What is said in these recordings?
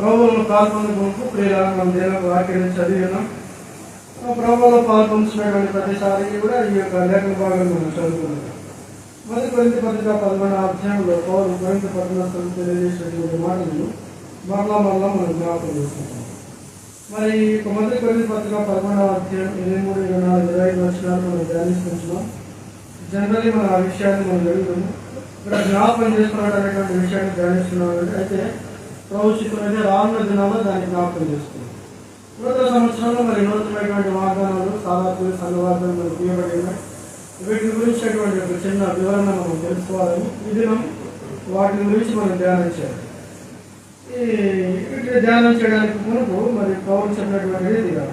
ప్రభువులను పాల్పొందుకు ప్రియుల మనం దేవుని వాక్యాన్ని చదివి ఉన్నాం. ప్రభువులో పాల్పొందుతున్నటువంటి ప్రతిసారి కూడా ఈ యొక్క లేఖన భాగాన్ని మనం చదువుతున్నాం. మొదటి కొరింథీ పత్రిక 11వ అధ్యాయంలో పౌలు కొరింథీ పట్టణస్థులకు తెలియజేసినటువంటి మాటలను మరలా మనం జ్ఞాపకం చేసుకుంటాం. మరి మొదటి కొరింథీ పత్రిక 11వ అధ్యాయం 23, 24, 25 వచనాలు మనం ధ్యానిస్తున్నాం. జనరల్లీ మనం ఆ విషయాన్ని మనం జరుగుతున్నాం. ఇక్కడ జ్ఞాపకం చేసుకున్నటువంటి విషయాన్ని ధ్యానిస్తున్నాం. అయితే ప్రభు చిత్రమైతే రానున్న దినాల్లో దాన్ని జ్ఞాపకం చేసుకున్నాం. నూతన సంవత్సరంలో మరి నూతనమైనటువంటి వాగ్దానాలు సాధారణ సంఘవాదాలు మనకు తీయబడి ఉన్నాయి. వీటి గురించి ఒక చిన్న వివరణ మనం తెలుసుకోవాలని ఈ దినం వాటి గురించి మనం ధ్యానం చేయాలి. వీటిని ధ్యానం చేయడానికి మునుపు మరి పౌరులు చెప్పినటువంటి రీతిగా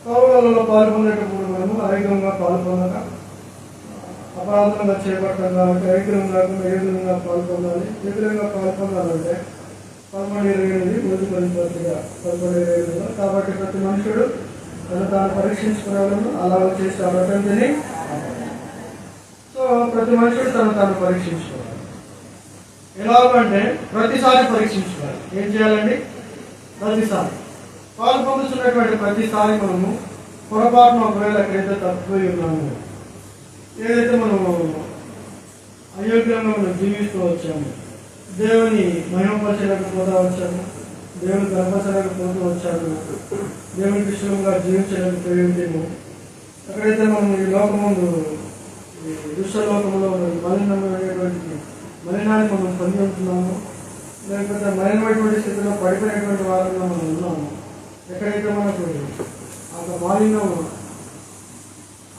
పౌరులలో పాల్గొనేటప్పుడు మనము ఐక్యంగా పాల్గొనక అపరాధంగా చేపట్టడం కాబట్టి ఐక్యం కాకుండా ఏ విధంగా పాల్గొనాలి, ఏ విధంగా పాల్గొనాలంటే 11:28 మొదటి కొరింథీ పత్రిక 11:28. కాబట్టి ప్రతి మనుషుడు తను తాను పరీక్షించుకునేవాళ్ళను అలాగ చేసి అబద్ధంని. సో ప్రతి మనుషుడు తను తాను పరీక్షించుకోవాలి. ఎలాగంటే ప్రతిసారి పరీక్షించుకోవాలి. ఏం చేయాలండి? ప్రతిసారి పాల్పొందుతున్నటువంటి ప్రతిసారి మనము పొరపాటున ఒకవేళ ఎక్కడైతే తప్పిపోయి ఉన్నాము, ఏదైతే మనము అయోగ్యంగా మనం జీవిస్తూ వచ్చాము, దేవుని మహిమపరచలేకపోతూ వచ్చాము, దేవుని గర్భపరచలేకపోతూ వచ్చాము, దేవుని విషయంగా జీవించలేకపోయిందేమో, ఎక్కడైతే మనం ఈ లోకముందు దుష్టలోకంలో మలినమైనటువంటి మలినాన్ని మనం పొంది ఉంటున్నాము, లేకపోతే మలినమైనటువంటి స్థితిలో పడిపోయినటువంటి వారంగా మనం ఉన్నాము, ఎక్కడైతే మనకు ఆ మాలిన్యం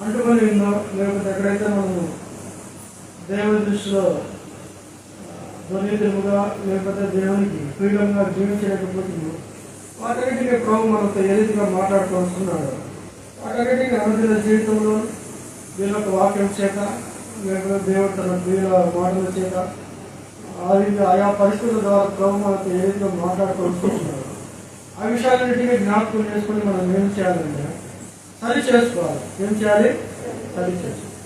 అంటుకొని ఉందో, లేకపోతే ఎక్కడైతే మనము దేవుని దృష్టిలో దుర్నీతిగా లేకపోతే దేవునికి ఫ్రీడంగా జీవించలేకపోతున్నాము, వాటన్నిటికీ ప్రభు మనతో ఏ రీతిగా మాట్లాడుతూ వస్తున్నాడు. వాటన్నిటికీ అనుదిన జీవితంలో వీళ్ళ వాక్యం చేత లేకపోతే దేవుడు తన ప్రియుల మాటల చేత ఆయా పరిస్థితుల ద్వారా ప్రభు మనతో ఏ రీతిగా మాట్లాడుతూ వస్తున్నాడు. ఆ విషయాలన్నింటినీ జ్ఞాపకం చేసుకుని మనం ఏం చేయాలంటే సరి చేసుకోవాలి. ఏం చేయాలి? సరి చేసుకోవాలి.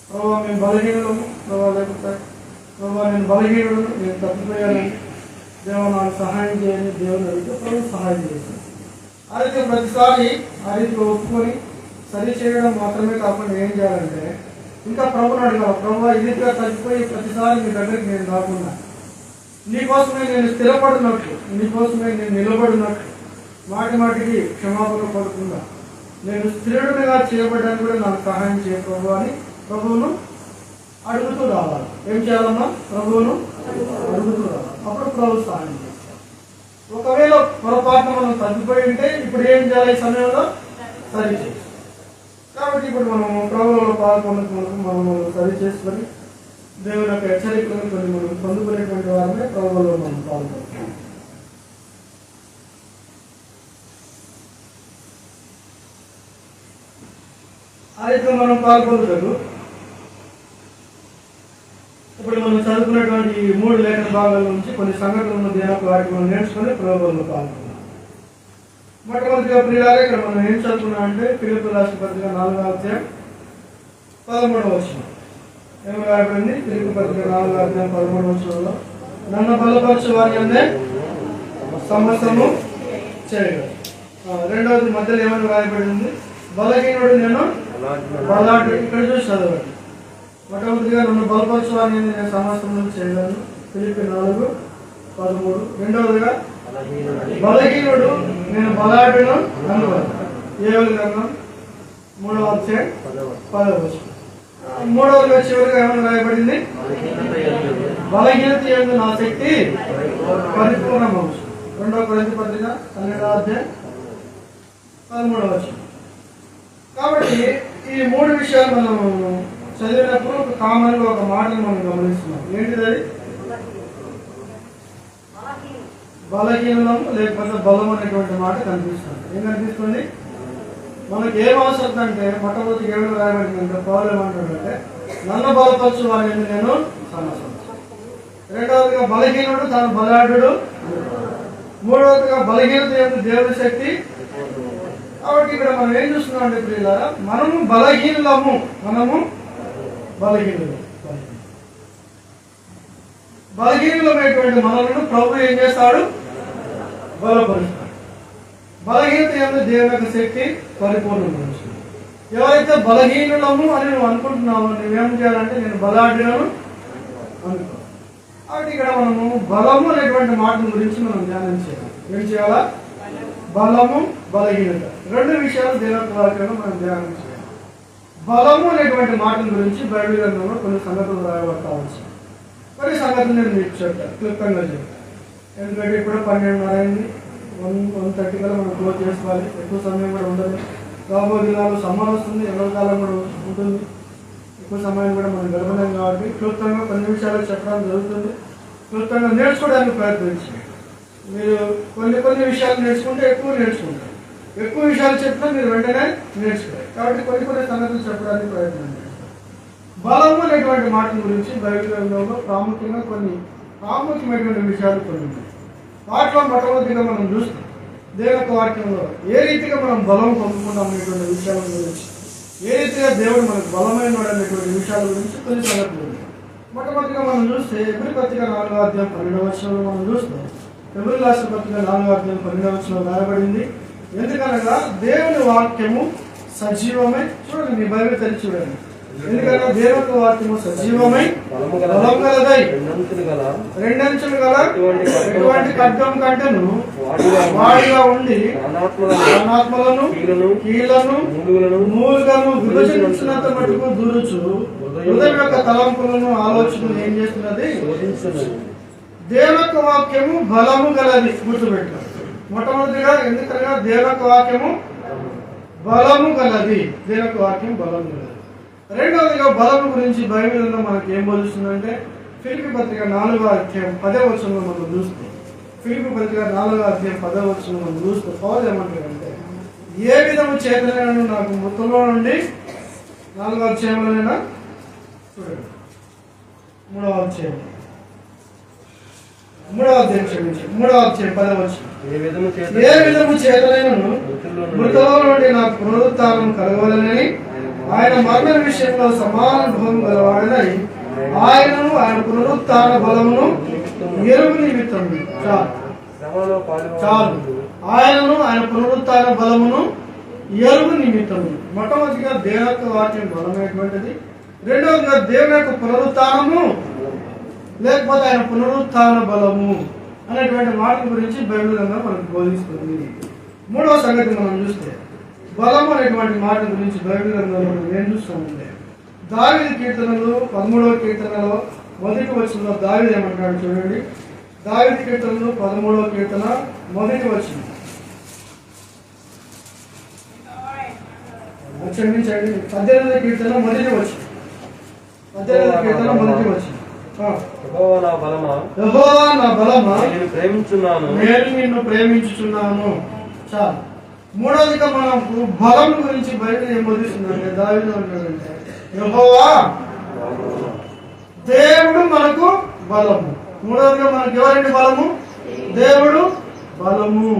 ప్రభావ మేము బలహీనము, ప్రభావ లేకపోతే ప్రభావ నేను బలహీనుడు, నేను తప్పిపోయాను, దేవుడు నాకు సహాయం చేయండి, దేవుని అడిగితే ప్రభు సహాయం చేస్తాను. ఆ రీతి ప్రతిసారి ఆ రీతిలో ఒప్పుకొని సరి చేయడం మాత్రమే కాకుండా ఏం చేయాలంటే ఇంకా ప్రభుని అడగాలి. ప్రభావ ఈ రీతిగా తగ్గిపోయి ప్రతిసారి మీ దగ్గరికి నేను రాకుండా నీకోసమే నేను స్థిరపడినట్లు, నీకోసమే నేను నిలబడినట్లు, మాటికి క్షమాపణ పడకుండా నేను స్థిరుడిగా చేయబడ్డానికి కూడా నాకు సహాయం చేయ ప్రభు అని ప్రభువును అడుగుతూ రావాలి. ఏం చేయాలన్నా? ప్రభువును అడుగుతూ రావాలి. అప్పుడు ప్రభు సహాయం చేస్తారు. ఒకవేళ పొరపాటున మనం తగ్గిపోయి ఉంటే ఇప్పుడు ఏం చేయాలి? ఈ సమయంలో సరి చేయాలి. కాబట్టి ఇప్పుడు మనము ప్రభువులో పాల్గొన్నకు మనము సరి చేసుకొని దేవుని యొక్క హెచ్చరికలను కొన్ని మనం పొందుకునేటువంటి వారమే ప్రభువులో మనం పాల్గొంటాం. అయితే మనం పాల్గొంటారు. ఇప్పుడు మనం చదువుకున్నటువంటి 3 లేఖన భాగాల నుంచి కొన్ని సంఘటనలను దేవుని వాటికి మనం నేర్చుకుని ప్రభువులో పాల్గొన్నాం. మొట్టమొదటిగా ప్రియులారా ఇక్కడ మనం ఏం చదువుకున్నాం అంటే ఫిలిప్పీయులకు రాసిన పత్రిక 4వ అధ్యాయం 13వ వచనం ఏమి రాయబడింది? ఫిలిప్పీయులకు పత్రిక 4వ అధ్యాయం 13వ వచనంలో నన్ను బలపరచు వారి అందే సమస్తము చేయగలరు. రెండవది మధ్యలో ఏమని రాయబడింది? బలహీనుడు నేను బలాఢ్యుడు. ఇక్కడ చూసి చదవండి. మొట్టమొదటిగా నన్ను బలపరచు వారిని నేను సమస్తము చేయగలను, ఫిలిప్పీ 4:13. రెండవదిగా బలహీనుడు నేను బలాఢ్యుడు అనుకోను, ఏవలి గ్రంథం 3వ అధ్యాయం 10వ వచనం. మూడవదిగా చివరిగా ఏమని రాయబడింది? బలహీనత యందు నా శక్తి పరిపూర్ణమవు. 2వ కొరింథీ పత్రిక 12వ అధ్యాయం 13వ వచనం. కాబట్టి ఈ 3 విషయాలు మనం చదివినప్పుడు ఒక కామన్ గా ఒక మాటను మనం గమనిస్తున్నాం. ఏంటిది? అది బలహీనం లేకపోతే బలం అనేటువంటి మాట కనిపిస్తుంది. ఏం కనిపిస్తుంది? మనకి ఏం అవసరం అంటే మొట్టమొదటి ఏమైనా రాయబడిందంటే పౌలు ఏమంటాడంటే నన్ను బలపరచు వారిని నేను సమస్య. రెండవదిగా బలహీనుడు తాను బలాఢ్యుడు. మూడవదిగా బలహీనత యొక్క దేవుని శక్తి. కాబట్టి ఇక్కడ మనం ఏం చూస్తున్నాం అంటే ప్రియులారా, మనము బలహీనులము, బలహీనులమైనటువంటి మనలను ప్రభు ఏం చేస్తాడు? బలపరుస్తాడు. బలహీనత యందు దేవుని యొక్క శక్తి పరిపూర్ణం. ఎవరైతే బలహీనులము అని నువ్వు అనుకుంటున్నావో నువ్వేం చేయాలంటే నేను బలాఢ్యులను అనుకో. కాబట్టి ఇక్కడ మనము బలము అనేటువంటి మాట గురించి మనం ధ్యానం చేయాలి. ఏం చేయాలా? బలము, బలహీనత రెండు విషయాలు దేవుని వాక్యంలో మనం ధ్యానం చేయాలి. బలము అనేటువంటి మాట గురించి బైబిల్ గ్రంథంలో కొన్ని సంగతులు రాయబడతావచ్చు. కొన్ని సంగతులు నేను మీకు చెప్తాను, క్లుప్తంగా చెప్తాను. ఎందుకంటే ఇప్పుడు 12:30 అయింది. 1:30 కల్లా మనం క్లోజ్ చేసుకోవాలి. ఎక్కువ సమయం కూడా ఉండదు. రాబోయే దినాలు సమ్మర్ వస్తుంది, ఎండాకాలం కూడా ఉంటుంది. ఎక్కువ సమయం కూడా మనం గడపలేం కాబట్టి క్లుప్తంగా కొన్ని విషయాలు చెప్పడం జరుగుతుంది. క్లుప్తంగా నేర్చుకోవడానికి ప్రయత్నించండి. మీరు కొన్ని విషయాలు నేర్చుకుంటే ఎక్కువ నేర్చుకుంటారు. ఎక్కువ విషయాలు చెప్తే మీరు వెంటనే నేర్చుకోవాలి. కాబట్టి కొన్ని సంగతులు చెప్పడానికి ప్రయత్నం చేస్తారు. బలము అనేటువంటి మాట గురించి బైబిల్ గ్రంథంలో ప్రాముఖ్యమైనటువంటి విషయాలు కొన్ని ఉన్నాయి. వాటిలో మొట్టమొదటిగా మనం చూస్తాం దేవుని యొక్క వాక్యంలో ఏ రీతిగా మనం బలం పొందుకుంటాం అనేటువంటి విషయాల గురించి, ఏ రీతిగా దేవుడు మనకు బలమైన అనేటువంటి విషయాల గురించి కొన్ని సంగతులు ఉన్నాయి. మొట్టమొదటిగా మనం చూస్తే ఎబ్రీ పత్రిక 4:12 మనం చూస్తాం. ఎబ్రీ రాష్ట్ర పత్రిక 4:12 రాయబడింది. ఎందుకనగా దేవుని వాక్యము సజీవమై, చూడండి మీ బైబిల్ తెరిచి చూడండి. ఎందుకనగా దేవుని వాక్యము సజీవమై బలం గలదై రెండంచులు గల ఎటువంటి ఖడ్గం కంటేను వాడిగా ఉండి అనాత్మలను కీళ్లను మూలుగను విభజించినంత మటుకు దూరుచు హృదయం యొక్క తలంపులను ఆలోచనలు ఏం చేస్తున్నది? దేవుని వాక్యము బలము గలది. గుర్తుపెట్టాలి మొట్టమొదటిగా. ఎందుకనగా దేవుని వాక్యము బలము గలది. దేవుని వాక్యం బలం గలది. రెండవదిగా బలము గురించి బైబిల్లో మనకి ఏం బోధిస్తుందంటే ఫిలిప్పీ పత్రిక 4:10 మనం చూస్తాం. ఫిలిప్పీ పత్రిక 4:10 మనం చూస్తే పౌలు ఏమంటారంటే ఏ విధము చేతనైనా నాకు మొత్తంలో నుండి 4వ అధ్యాయంలోనైనా చూడండి 3వ అధ్యాయం 10 ఏ విధము చేతనైనను మృతుల్లో నుండి నాకు పునరుత్థానం కలగవలనని ఆయన మరణ విషయంలో సమానుభవం గలవాడనై ఆయనను ఆయన పునరుత్థాన బలమును ఎరుగు నిమిత్తం చాలు ఆయనను ఆయన పునరుత్థాన బలమును ఎరుగు నిమిత్తము. మొట్టమొదటిగా దేవుని యొక్క వాక్యం బలమైనటువంటిది. రెండవదిగా దేవుని యొక్క పునరుత్థానము లేకపోతే ఆయన పునరుత్థాన బలము అనేటువంటి మాట గురించి బైబిల్ గ్రంథం మనకు బోధిస్తుంది. మూడవ సంగతి మనం చూస్తే బలము అనేటువంటి మాట గురించి బైబిల్ గ్రంథంలో మనం ఏం చూస్తామంటే దావీదు కీర్తనలు 13వ కీర్తనలో 1వ వచనంలో దావీదు ఏమంటాడు చూడండి. దావీదు కీర్తనలు 13వ కీర్తన 1వ వచనం. క్షమించండి, 18వ కీర్తన 1వ వచనం. 18వ కీర్తన 1వ వచనం. యెహోవా నా బలమా నేను నిన్ను ప్రేమించుచున్నాను. చాలు. మూడవదిగా మనం బలం గురించి బైబిల్ ఏం బోధిస్తుందంటే దావీదు అంటాడంటే యెహోవా దేవుడు మనకు బలము. మూడవదిగా మనకు ఎవరండి బలము? దేవుడు బలము.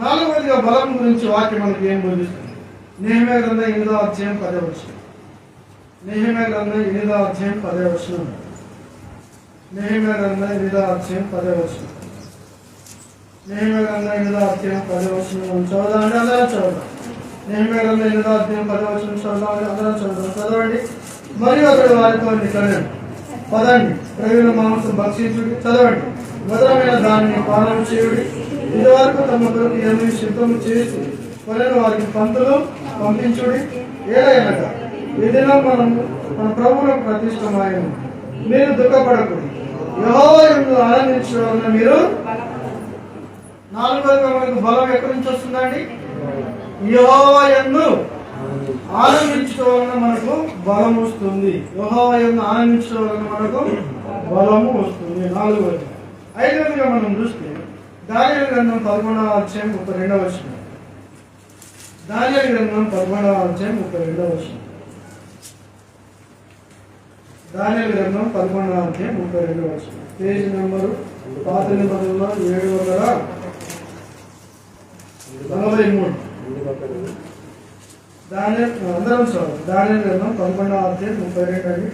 నాలుగవదిగా బలం గురించి వాక్యం మనకి ఏం బోధిస్తుంది? నెహెమ్యా గ్రంథం 8వ అధ్యాయం 10వ వచనం. నెహెమ్యా గ్రంథం 8వ అధ్యాయం 10వ వచనం. నెహెమ్యా గ్రంథం 8వ అధ్యాయం 10వ వచనం. నెహెమ్యా గ్రంథం 8వ అధ్యాయం 10వ వచనం చదవండి. అందరం చదవండి. నెహెమ్యా గ్రంథం 8వ అధ్యాయం 10వ వచనం చదవండి. అందరం చదవండి. మరియు అతడు వారితో నికడండి, పదండి, ప్రజల మాంసం భక్షించుడి. చదవండి. మధురమైన దానిని పాలన చేయుడి. ఇదివరకు తమ కొరకు ఏమి సిద్ధం చేసి కొలను వారికి పంతులు పంపించుడి. ఏదైనగా ఈ దినం మన ప్రభువులకు ప్రతిష్టమాయను. మీరు దుఃఖపడకూడదు, యెహోవా యందు ఆనందించడం. మీరు నాలుగోదిగా మనకు బలం ఎక్కడి నుంచి వస్తుందండి? యెహోవా యందు ఆనందించడం వలన మనకు బలం వస్తుంది. యెహోవా యందు ఆనందించడం వలన మనకు బలము వస్తుంది. నాలుగోది. ఐదవదిగా మనం చూస్తే దానియేలు గ్రంథం 11వ అధ్యాయం 32వ వచనం. దానియేలు గ్రంథం 11వ అధ్యాయం 32వ వచనం. దానియేలు గ్రంథం 11వ అధ్యాయం 32వ వచనం. పేజీ నంబరు పాత నిబంధనలో 743. అందరం చదవాలి. దానియేలు గ్రంథం 11వ అధ్యాయం 32 అండి.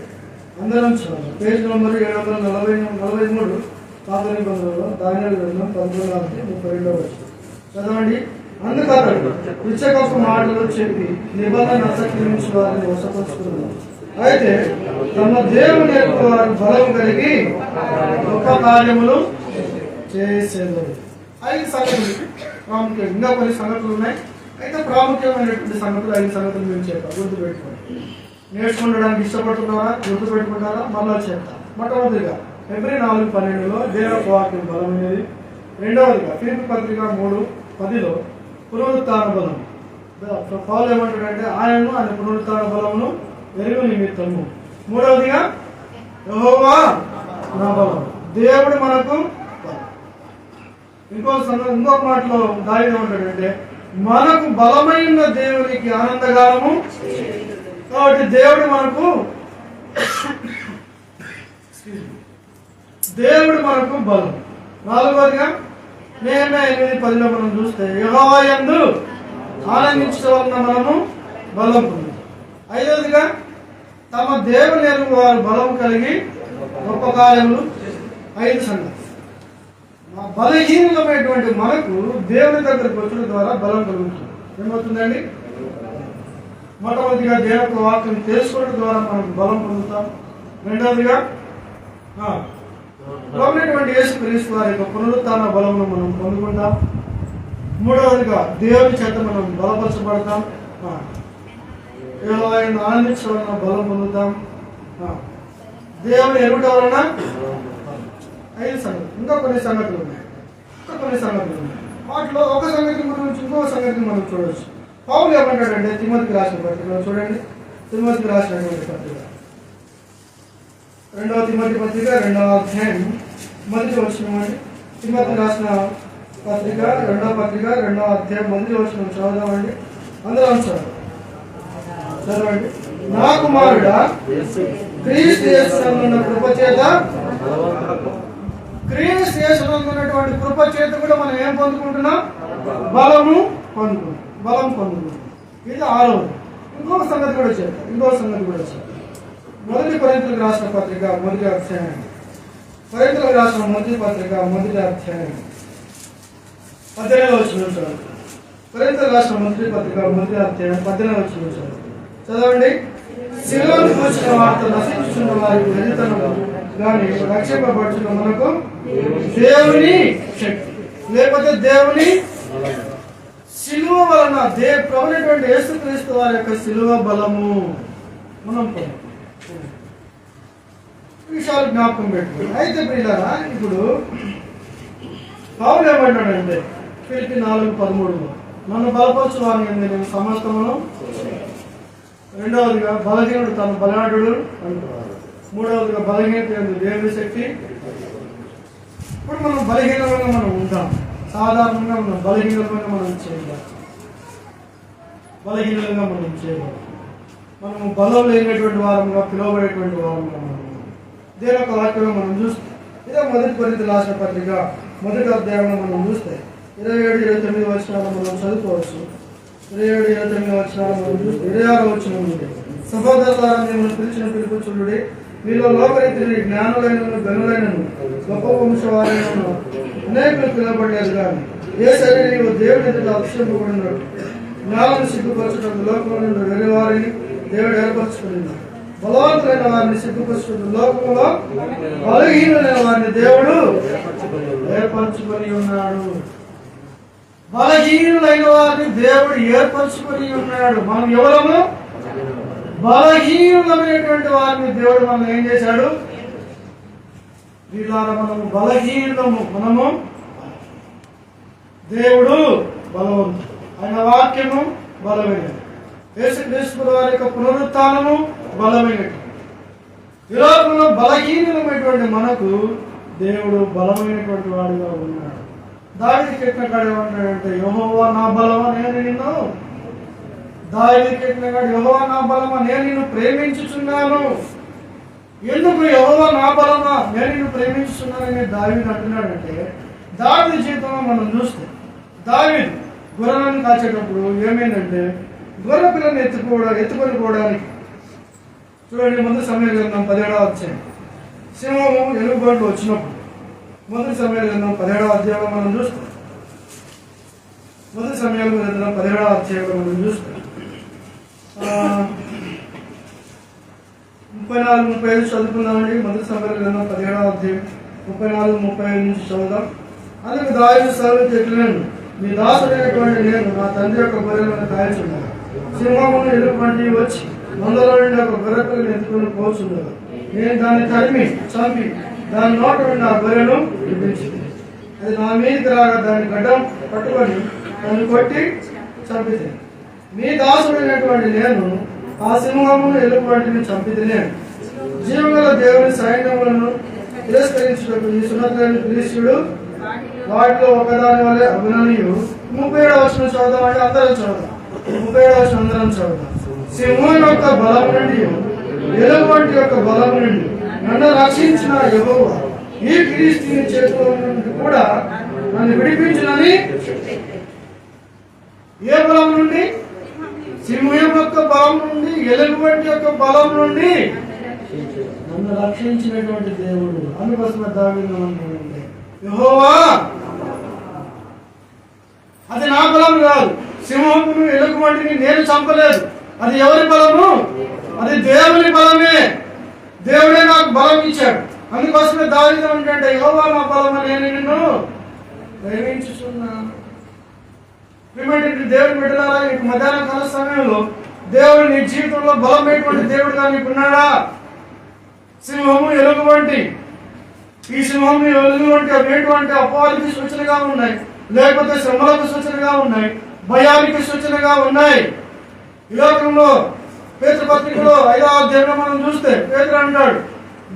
అందరం చదవాలి. Page number 743. పాత నిబంధనలో దానియేలు గ్రంథం 11:32 చదవండి. అందుకతడు ఇచ్చకపు మాటలు చెప్పి నిబంధన అతిక్రమించి వారిని వశపరుచుకున్నారు. అయితే తమ దేవుని వారు బలం కలిగి గొప్ప కార్యములు చేసేవారు. 5 సంగతులు ప్రాముఖ్యం. ఇంకా కొన్ని సంగతులు ఉన్నాయి. అయితే ప్రాముఖ్యమైనటువంటి సంగతులు 5 సంగతులు మేము చెప్తాం. గుర్తుపెట్టుకోండి. నేర్చుకుండడానికి ఇష్టపడుతున్నారా? గుర్తుపెట్టుకుంటారా? మళ్ళా చెప్తాం. మొట్టమొదటిగా ఫిబ్రవరి 4:12 దేవుని వాక్యం బలమైనది. రెండవదిగా ఫిలిప్పీ పత్రిక 3:10 పునరుత్థాన బలం. పౌలు ఏమంటాడంటే ఆయన పునరుత్థాన బలమును ఎరుగు నిమిత్తము. మూడవదిగా యెహోవా నా బలం, దేవుడు మనకు బలం. ఇంకొక మాటలో దావీదు ఏమంటాడంటే మనకు బలమైన దేవునికి ఆనందగానము. కాబట్టి దేవుడు మనకు బలం. నాలుగవదిగా నెహెమ్యా 8:10 మనం చూస్తే యెహోవా యందు ఆనందించడం వలన మనము బలం పొందుతాం. ఐదవదిగా తమ దేవుని ఎరుగు వారు బలం కలిగి గొప్ప కార్యములు. 5 సంగతి. బలహీనమైనటువంటి మనకు దేవుని దగ్గరకు వచ్చడం ద్వారా బలం కలుగుతుంది. ఏమవుతుందండి? మొట్టమొదటిగా దేవుని వాక్యం తెలుసుకోవడం ద్వారా మనకు బలం పొందుతాం. రెండవదిగా ప్రభువైనటువంటి యేసుక్రీస్తు వారి యొక్క పునరుత్థాన బలమును మనం పొందుకుంటాం. మూడవదిగా దేవుని చేత మనం బలపరచబడతాం. ఆయన ఆనందించడం వలన బలం పొందుతాం. దేవుని ఎరుగట వలన 5 సంగతులు. ఇంకా కొన్ని సంగతులు ఉన్నాయి. వాటిలో ఒక సంగతి గురించి ఇంకొక సంగతిని మనం చూడవచ్చు. పౌలు ఏమంటాడంటే తిమోతికి రాసిన పత్రిక చూడండి. తిమోతికి రాసినటువంటి పత్రిక 2వ తిమోతి పత్రిక 2వ అధ్యాయం మొదటి వచనం అండి. తిమోతికి రాసిన పత్రిక 2వ పత్రిక 2వ అధ్యాయం మొదటి వచనం చదువుదామండి. అందరూ అంశారు చదవండి. నా కుమారుడా క్రీస్తు యేసునందున్న కృపచేత, క్రీస్తు యేసునందున్నటువంటి కృపచేత కూడా మనం ఏం పొందుకుంటున్నాం? బలం పొందుకుంటున్నాం. ఇది 6వది. ఇంకొక సంగతి కూడా చెప్తాం. మొదటి కొరింథీయులకు రాసిన పత్రిక 1వ అధ్యాయం. కొరింథీయులకు రాసిన మొదటి పత్రిక 1వ అధ్యాయం 18వ వచనం. కొరింథీయులకు రాసిన మొదటి పత్రిక 1వ అధ్యాయం 18వ వచనం చదవండి. శిలువను కూర్చున్న వార్త నశించుతున్న వారికి వెలితనము కానీ రక్షింపబడుతున్న మనకు దేవుని శక్తి, లేకపోతే దేవుని శిలువ వలన ప్రభువైనటువంటి యేసుక్రీస్తు వారి యొక్క శిలువ బలము మనం విషయాలు జ్ఞాపకం పెట్టుకోండి. అయితే ప్రియులారా, ఇప్పుడు పౌలు ఏమంటాడంటే ఫిలిప్పీ 4:13 నన్ను బలపరచు వారిని నేను సమస్తమును. రెండవదిగా బలహీనుడు తను బలనాడు అంటున్నారు. మూడవదిగా బలహీనత దేవుని శక్తి. ఇప్పుడు మనం బలహీనంగా మనం ఉంటాం. సాధారణంగా మనం బలహీనంగా మనం చేయగలం. మనము బలం లేనటువంటి వారంగా పిలువబడేటువంటి వారంగా మనం దేని యొక్క వాక్యంలో మనం చూస్తే ఇదే మొదటి కొరింథీయులకు రాసిన పత్రిక 1వ అధ్యాయంలో మనం చూస్తే 27-29 వచనాలు మనం చదువుకోవచ్చు. 27-29 వచనాలు మనం చూస్తే 26వ వచనం నుండి సహోదరులారా మిమ్మల్ని పిలిచిన పిలుపు చూడుడి. మీలో లోకరీతిని జ్ఞానులైనను గనులైనను గొప్ప వంశవారైనను అనేకులు పిలువబడలేదు. కానీ ఏ శరీరం దేవుని ఎదుట అతిశయింపబడినట్టు జ్ఞానాన్ని సిగ్గుపరచడం లోకంలో నుండి వేరే వారిని దేవుడు ఏర్పరచుకున్నాడు. బలవంతులైన వారిని సిగ్గుపరచడం లోకంలో బలహీనులైన వారిని దేవుడు ఏర్పరచుకొని ఉన్నాడు. బలహీనులైన వారిని దేవుడు ఏర్పరచుకొని ఉన్నాడు. మనం ఎవరము? బలహీనులమైనటువంటి వారిని దేవుడు మనం ఏం చేశాడు? వీళ్ళారా మనము బలహీనము. మనము దేవుడు బలవంతుడు. ఆయన వాక్యము బలమైనది. యేసుక్రీస్తు వారి యొక్క పునరుత్థానము బలమైనది. ఈ లోకంలో బలహీనమైనటువంటి మనకు దేవుడు బలమైనటువంటి వాడుగా ఉన్నాడు. దావీదు కీర్తన కాడ ఏమంటాడంటే యెహోవా నా బలమా నేను నిన్ను. దావీదు కీర్తన కాడ యెహోవా నా బలమా నేను నిన్ను ప్రేమించుచున్నాను. ఎందుకు యెహోవా నా బలమా నేను నిన్ను ప్రేమించుచున్నానని దావీదు అంటున్నాడంటే దావీదు జీవితంలో మనం చూస్తే దావీదు గొర్రెలను కాచేటప్పుడు ఏమైందంటే గొర్రె పిల్లని ఎత్తుకొని పోవడానికి చూడండి. ముందు సమయం గ్రంథం 17వ అధ్యాయం సింహము ఎలుగుబంట్లు వచ్చినప్పుడు మొదటి సమయాల గ్రంథం 17వ అధ్యాయంలో మనం చూస్తాం. మొదటి సమయాల గ్రంథం 17వ అధ్యాయంలో మనం చూస్తాం. 34-35 చదువుకుందామండి. మొదటి సమయాల గ్రంథం 17వ అధ్యాయం 34-35 నుంచి చదువుదాం. అందుకు దావీదు సౌలుతో ఇట్లనెను, నీ దాసుడైనటువంటి నేను నా తండ్రి యొక్క గొర్రెలను కాయచున్నాను. సింహమును ఎలుగు వంటి వచ్చి మందలో నుండి ఒక గొర్రెపిల్లను ఎత్తుకుని పోచుండగా నేను దాన్ని తరిమి చంపి దాని నోట నుండి ఆ గొర్రెను విడిపించింది. అది నా మీదకి రాగా దాని గడ్డం పట్టుకొని దాన్ని కొట్టి చంపితే మీ దాసుడైనటువంటి నేను ఆ సింహమును ఎలుగు వంటిని చంపితేనే జీవగల దేవుని సైన్యములను తిరస్కరించుటకు ఈ సున్నతులైన ఫిలిష్తీయుడు వాటిలో ఒకదాని వల్లే అభిననీయు. 37వ వచనం చదువుదామంటే అందరం చదువుదాం. 37వ వచనం అందరం చదువుదాం. సింహం యొక్క బలం నుండి ఎలుగు వంటి యొక్క బలం నుండి నన్ను రక్షించిన యెహోవా ఈ ఫిలిష్తీయుని చేతిలో నుండి కూడా నన్ను విడిపించునని. ఏ బలం నుండి? సింహం యొక్క బలం నుండి, ఎలుగు వంటి యొక్క బలం నుండి నన్ను రక్షించినటువంటి దేవుడు. అందుకోసమే దావీదు అంటున్నాడు, యెహోవా అది నా బలం కాదు, సింహమును ఎలుగు వంటిని నేను చంపలేదు. అది ఎవరి బలము? అది దేవుని బలమే. దేవుడే నాకు బలం ఇచ్చాడు. అందుకోసమే దావీదు అంటే యెహోవా నా బలం అని నేను నిన్ను ప్రేమించుచున్నాను. దేవుని బిడ్డలారా, నీకు మధ్యాహ్న కాల సమయంలో దేవుడు నీ జీవితంలో బలమైనటువంటి దేవుడుగా నీకున్నాడా? సింహము ఎలుగు వంటి, ఈ సింహము ఎలుగు వంటి అవేటువంటి అపవాదికి సూచనగా ఉన్నాయి, లేకపోతే శ్రమలకు సూచనగా ఉన్నాయి, భయానికి సూచనగా ఉన్నాయి. ఈ లోకంలో పేతురు పత్రికలో 5వ అధ్యాయంలో మనం చూస్తే పేతురు అంటాడు,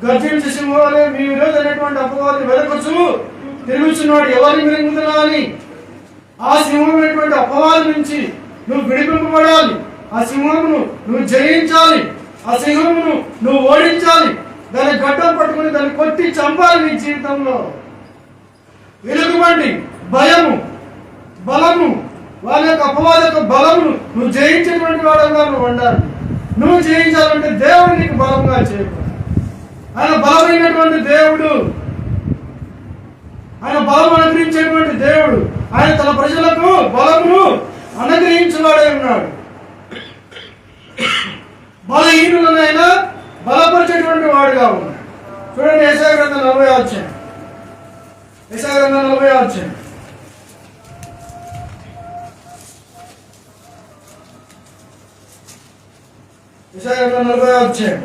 గర్జించి సింహాలే మీ విరోధమైనటువంటి అపవాదిని వెదకొచ్చు తిరుగుచున్నాడు ఎవరిని మింగుదలా అని. ఆ సింహమైనటువంటి అపవాది నుంచి నువ్వు విడిపింపబడాలి. ఆ సింహమును నువ్వు జయించాలి. ఆ సింహమును నువ్వు ఓడించాలి. దాన్ని గడ్డం పట్టుకుని దాన్ని కొట్టి చంపాలి. నీ జీవితంలో ఎలుగుబంటి భయము, బలము, వాళ్ళ యొక్క అపవాది యొక్క బలమును నువ్వు జయించేటువంటి వాడుగా నువ్వు ఉండాలి. నువ్వు జయించాలంటే దేవుడు నీకు బలంగా చేయకూడదు. ఆయన బలమైనటువంటి దేవుడు, ఆయన బలం అనుగ్రహించేటువంటి దేవుడు. ఆయన తన ప్రజలకు బలమును అనుగ్రహించేవాడే ఉన్నాడు. బలహీనులనైనా బలపరిచేటువంటి వాడుగా ఉన్నాడు. చూడండి యెషయా గ్రంథం 40వ అధ్యాయం. యెషయా గ్రంథం 40వ అధ్యాయం. యెషయా గ్రంథం 40వ అధ్యాయం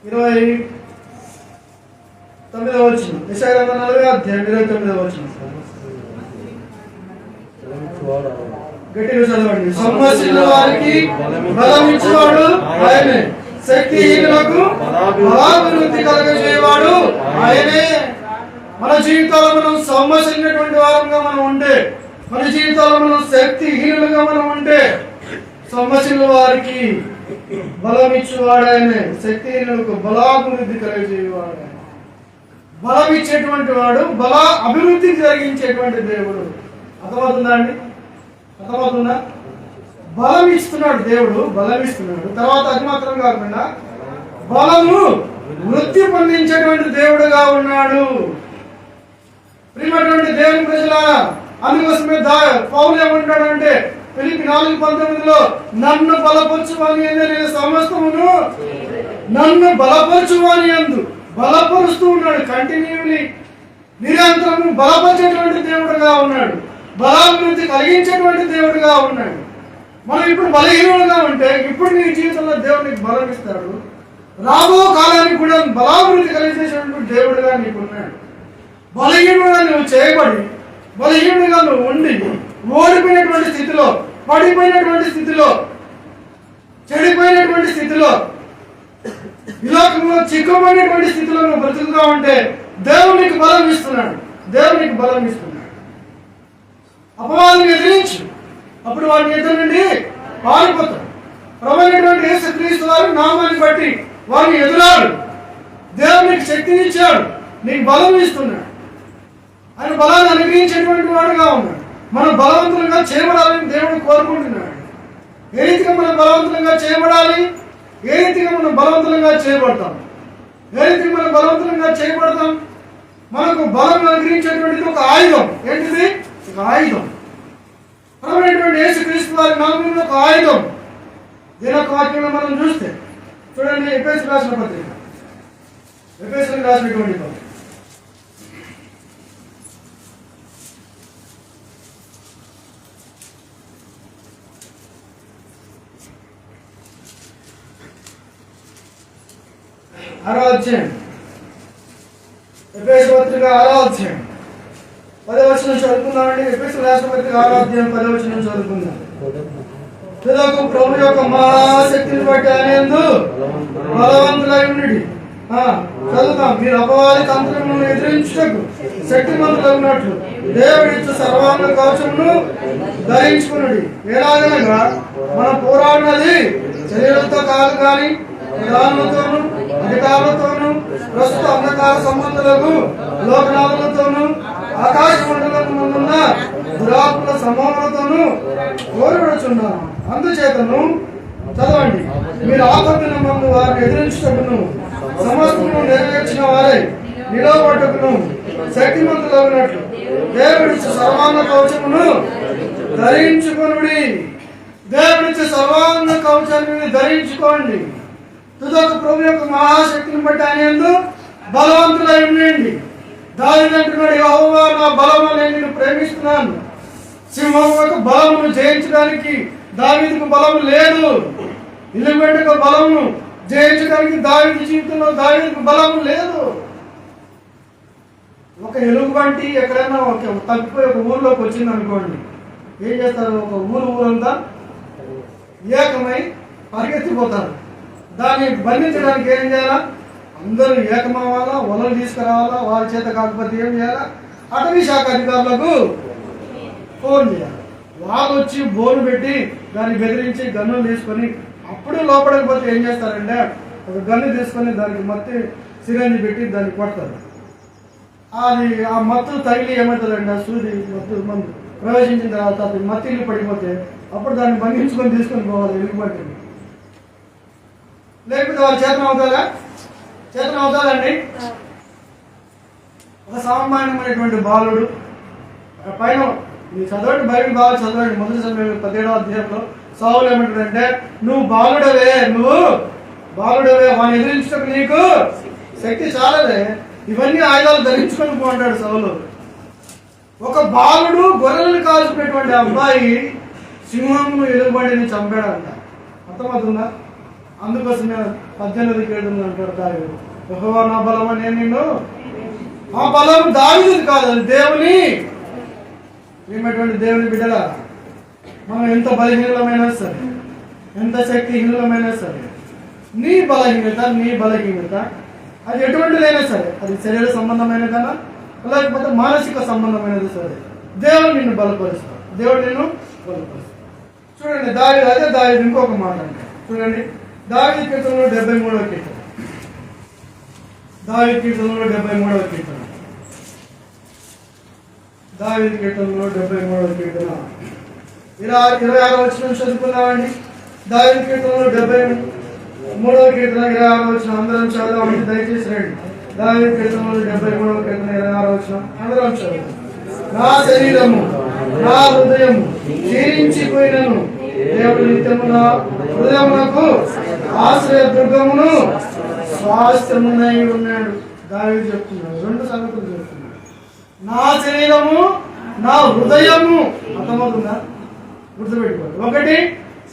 29వ వచనం. యెషయా గ్రంథం 40వ అధ్యాయం 29వ వచనం. గట్టిగా చదవండి. సొమ్మసిల్లు వారికి బలం ఇచ్చేవాడు ఆయనే, శక్తిహీనులకు బలాభివృద్ధి కలగజేయవాడు ఆయనే. మన జీవితాల్లో మనం సొమ్మసిల్లినటువంటి వారంగా మనం ఉంటే, మన జీవితాల్లో మనం శక్తిహీనులుగా మనం ఉంటే, సొమ్మసిల్లు వారికి బలం ఇచ్చేవాడు ఆయనే, శక్తిహీనులకు బలాభివృద్ధి కలగజేయవాడు ఆయన. బలం ఇచ్చేటువంటి వాడు, బల అభివృద్ధి జరిగించేటువంటి దేవుడు. అర్థమవుతుందా అండి? అర్థమవుతుందా? బలం ఇస్తున్నాడు దేవుడు, బలం ఇస్తున్నాడు. తర్వాత అది మాత్రం కాకుండా బలము వృద్ధి పొందించేటువంటి దేవుడుగా ఉన్నాడు. ప్రియమైనటువంటి దేవుని ప్రజలారా, అందుకోసమే పౌలు ఏమంటాడంటే ఫిలిప్పీ 4:19లో నన్ను బలపరచువాని యందు నేను సమస్తమును, నన్ను బలపరచువాని యందు బలపరుస్తూ ఉన్నాడు. కంటిన్యూలీ నిరంతరము బలపరిచేటువంటి దేవుడుగా ఉన్నాడు, బలాభివృద్ధి కలిగించేటువంటి దేవుడుగా ఉన్నాడు. మనం ఇప్పుడు బలహీనులుగా ఉంటే ఇప్పుడు నీ జీవితంలో దేవుడు నీకు బలం ఇస్తాడు. రాబో కాలానికి కూడా బలాభివృద్ధి కలిగించేటువంటి దేవుడుగా నీకు ఉన్నాడు. బలహీనుడుగా నువ్వు చేయబడి, బలహీనుడుగా నువ్వు ఉండి, ఓడిపోయినటువంటి స్థితిలో, పడిపోయినటువంటి స్థితిలో, చెడిపోయినటువంటి స్థితిలో, ఈ లోకంలో చిక్కుపోయినటువంటి స్థితిలో నువ్వు బ్రతుకుగా ఉంటే దేవుడు నీకు బలం ఇస్తున్నాడు. దేవుడు నీకు బలం ఇస్తున్నాడు. అపవాదిని ఎదిరించు, అప్పుడు వాడిని ఎదురు నుండి పారిపోతాడు. ప్రభువైనటువంటి యేసుక్రీస్తు వారి నామాన్ని బట్టి వారిని ఎదురాడు. దేవుడు నీకు శక్తిని ఇచ్చాడు, నీకు బలం ఇస్తున్నాడు. ఆయన బలాన్ని అనుగ్రహించేటువంటి వాడుగా ఉన్నాడు. మనం బలవంతులుగా చేయబడాలని దేవుడు కోరుకుంటున్నాడు. ఏ రీతిగా మనం బలవంతులుగా చేయబడాలి? ఏ రీతిగా మనం బలవంతులుగా చేయబడతాం? ఏ రీతిగా మనం బలవంతులుగా చేయబడతాం? మనకు బలం అనుగ్రహించేటువంటిది ఒక ఆయుధం. ఏంటిది? ఒక ఆయుధం. ప్రభువైనటువంటి యేసుక్రీస్తు వారి నామములో ఒక ఆయుధం. దీని ఒక వాక్యంలో మనం చూస్తే చూడండి, ఎఫెసీయులకు రాసిన పత్రిక, ఎఫెసీయులకు రాసినటువంటి పత్రిక 6వ అధ్యాయం, ఎఫెసీయుల పత్రిక 6వ అధ్యాయం 10వ వచనం చదువుకుందామండి. ఎఫెసీయులకు రాసిన పత్రిక 6వ అధ్యాయం 10వ వచనం చదువుకుందాం. తుదకు ప్రభు యొక్క మహాశక్తిని బట్టి అనేందు బలవంతులై ఉండుడి. చదువుతాం. మీరు అపవాది తంత్రములను ఎదిరించుటకు శక్తిమంతులైనట్లు దేవుడిచ్చు సర్వాంగ కవచమును ధరించుకునుడి. ఎలాగనగా మన పోరాడినది శరీరంతో కాదు కానీ ప్రధానులతోనూ అధికారులతోనూ ప్రస్తుత అంధకార సంబంధులకు లోకనాథులతోనూ ఆకాశ మండలం ముందున్న దురాత్మల సమూహములతోనూ పోరాడుచున్నాను. అందుచేతను చదవండి, మీరు ఆపత్తిన మందు వారిని ఎదిరించుటకును సమస్తమును నెరవేర్చిన వారై నిలవబట్టుకును శక్తిమంతులగినట్లు దేవుడిచ్చే సర్వాంగ కవచమును ధరించుకొనుడి. దేవుడిచ్చే సర్వాంగ కవచాన్ని ధరించుకోండి. తుదకు ప్రభు యొక్క మహాశక్తిని బట్టి ఆయన బలవంతులై ఉండండి. దావీదు అంటున్నాడు, యెహోవా నా బలము, నేను నిన్ను ప్రేమిస్తున్నాను. సింహం యొక్క బలమును జయించడానికి దావీదుకు బలం లేదు. ఎలుగుబంటికి బలమును జయించడానికి దావీదు జీవితంలో దావీదుకు బలం లేదు. ఒక ఎలుగుబంటి ఎక్కడైనా ఒక తప్పిపోయి ఒక ఊర్లోకి వచ్చింది అనుకోండి, ఏం చేస్తారు? ఒక ఊరంతా ఏకమై పరిగెత్తిపోతారు. దాన్ని బంధించడానికి ఏం చేయాలా? అందరూ ఏకమవ్వాలా, వలలు తీసుకురావాలా. వారి చేత కాకపోతే ఏం చేయాలా? అటవీ శాఖ అధికారులకు ఫోన్ చేయాలి. వాళ్ళు వచ్చి బోను పెట్టి దాన్ని బెదిరించి గన్నులు తీసుకొని అప్పుడు లోపలికి పోతే ఏం చేస్తారంటే ఒక గన్ను తీసుకొని దానికి మత్తి సిరంజి పెట్టి దాన్ని కొడతారు. అది ఆ మత్తు తగిలి ఏమవుతుందండి, ఆ సూది మత్తు మందు ప్రవేశించిన తర్వాత అది మత్తిల్లు పడిపోతే అప్పుడు దాన్ని బంధించుకొని తీసుకొని పోవాలి ఎలుగుబంటిని. లేకపోతే వాళ్ళు చేతనం అవుతారండి. ఒక సామాన్యమైనటువంటి బాలుడు పైన మీరు చదవండి, బైబిల్ బాగా చదవండి. మొదటి సమయంలో 17వ అధ్యాయంలో సౌలు ఏమంటాడంటే, నువ్వు బాలుడవే వాడిని ఎదిరించడానికి నీకు శక్తి చాలదే, ఇవన్నీ ఆయుధాలు ధరించుకొని పోంటాడు సౌలు. ఒక బాలుడు గొర్రెలను కాల్చుకునేటువంటి అబ్బాయి సింహంను ఎలుగుబంటిని చంపాడంట. అర్థమవుతుందా? అందుకోసమే 18 అంటాడు దావీదు, యెహోవా నా బలం, నేను నిన్ను. ఆ బలం దావీదుది కాదు, అది దేవుని. ఏమైనటువంటి దేవుని బిడ్డల, మనం ఎంత బలహీనమైనా సరే, ఎంత శక్తిహీనమైనా సరే, నీ బలహీనత అది ఎటువంటిదైనా సరే, అది శరీర సంబంధమైనదైనా లేకపోతే మానసిక సంబంధమైనది సరే, దేవుడు నిన్ను బలపరుస్తాడు. చూడండి, దావీదు ఇంకొక మాట అంటే చూడండి, దావీదు కీర్తనలో 73వ కీర్తన, దావీదు కీర్తనలో 73వ కీర్తన 26వ వచనం చదువుకున్నామండి. దావీదు కీర్తనలో 73వ కీర్తన 26వ వచనం అందరం చదవమండి, దయచేసి రండి. దావీదు కీర్తనలో 73వ కీర్తన 26వ వచనం అందరం చదువు. నా శరీరము నా హృదయము క్షీణించిపోయినను, దేవుడు నిత్యము నా హృదయమునకు ఆశ్రయ దుర్గమును స్వాస్థ్యమునై ఉన్నాడు. దావీదు చెప్తున్నాడు, రెండు సంగతులు చెప్తున్నాడు. నా శరీరము నా హృదయము. అర్థమవుతుందా? గుర్తుపెట్టుకోండి. ఒకటి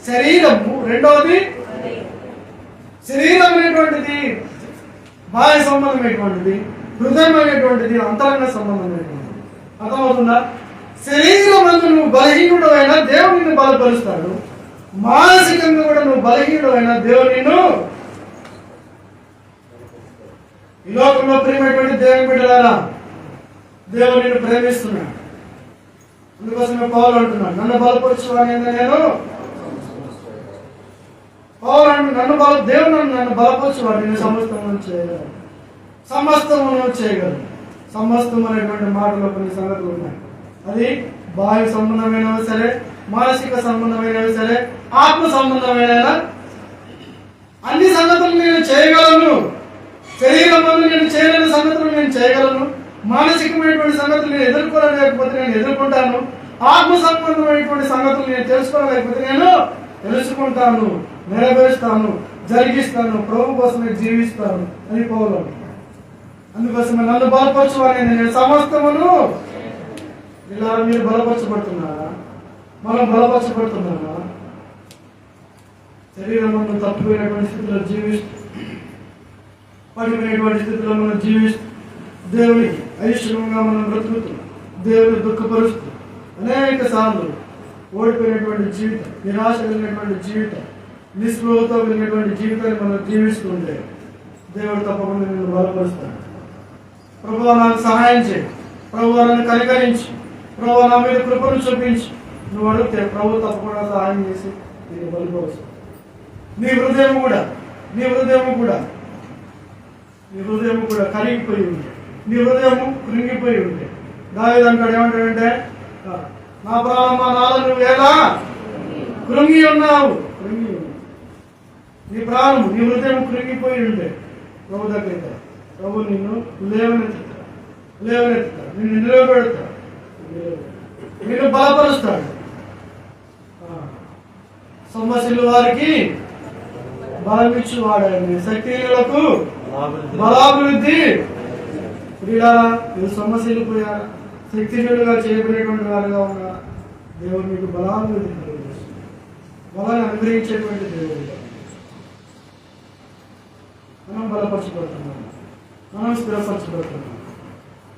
శరీరము, రెండవది శరీరం అనేటువంటిది బాహ్య సంబంధమైనటువంటిది, హృదయం అనేటువంటిది అంతరంగ సంబంధమైనటువంటిది. అర్థమవుతుందా? శరీరం అందు నువ్వు బలహీనుడు అయినా దేవుడు నిన్ను బలపరుస్తాడు. మానసికంగా కూడా నువ్వు బలహీనుడు అయినా దేవుడు నిన్ను. ఈ లోకంలో ప్రియమైనటువంటి దేవుని బిడ్డలారా, దేవుడు నిన్ను ప్రేమిస్తున్నాడు. అందుకోసమే పౌలు అంటున్నాడు, నన్ను బలపరచువాని నేను. పౌలు అంటున్నాడు, దేవుడు నన్ను బలపరచువాడు, నేను సమస్తమును చేయగలను. సమస్తం అనేటువంటి మాటలో కొన్ని సంగతులు ఉన్నాయి. అది బాహ్య సంబంధమైనవి సరే, మానసిక సంబంధమైనవి సరే, ఆత్మ సంబంధమైన అన్ని సంగతులు నేను చేయగలను. శరీరం వల్ల నేను చేయలేని సంగతులు నేను చేయగలను. మానసికమైనటువంటి సంగతులు నేను ఎదుర్కోలేకపోతే నేను ఎదుర్కొంటాను. ఆత్మ సంబంధమైనటువంటి సంగతులు నేను తెలుసుకోలేకపోతే నేను తెలుసుకుంటాను, నెరవేరుస్తాను, జరిగిస్తాను, ప్రభు కోసమే జీవిస్తాను అని పౌలు. అందుకోసమే నన్ను బలపరచువాని నేను సమస్తమును. ఇలా మీరు బలపరచబడుతున్నారా? మనం బలపరచబడుతున్నారా? శరీరం మనం తప్పిపోయినటువంటి స్థితిలో జీవిస్తూ, పడిపోయినటువంటి స్థితిలో మనం జీవిస్తూ, దేవునికి ఐశ్వర్యంగా మనం బ్రతుకుతూ, దేవుని దుఃఖపరుస్తూ, అనేక సార్లు ఓడిపోయినటువంటి జీవితం, నిరాశ కలిగినటువంటి జీవితం, నిస్పృహతో కలిగినటువంటి జీవితాన్ని మనం జీవిస్తుంటే దేవుడు తప్పకుండా నిన్ను బలపరుస్తాడు. ప్రభువా నాకు సహాయం చేయి, ప్రభువా నన్ను కనికరించి, ప్రభువా నా మీద కృపను చూపించి నువ్వు అడిగితే ప్రభు తప్పకుండా సహాయం చేసి నేను బలపరుస్తాను. నీ హృదయం కూడా కరిగిపోయి ఉంటే, నీ హృదయము కృంగిపోయి ఉంటే, దావీదు అంటాడు, ఏమంటాడంటే, నా ప్రాణమా నాలో నువ్వేలా కృంగి ఉన్నావు. నీ ప్రాణము, నీ హృదయం కృంగిపోయి ఉంటే ప్రభు దగ్గర ప్రభు నిన్ను లేవనెత్తుతాడు, నిన్ను నిలబెడతాడు, నిన్ను బలపరుస్తాడు. సొమ్మసిల్లు వారికి బలమిచ్చు వాడాలి, శక్తిలకు బలాభివృద్ధి. ప్రియులారా, మీరు సొమ్మసిల్లిపోయారా? శక్తిహీనులుగా చేయబడినటువంటి వారుగా ఉన్నారా? దేవుడు మీకు బలాభివృద్ధి కలిగిస్తుంది, బలాన్ని అనుగ్రహించేటువంటి దేవుడు. మనం బలపరచబడుతున్నాం, మనం స్థిరపరచబడుతున్నాం.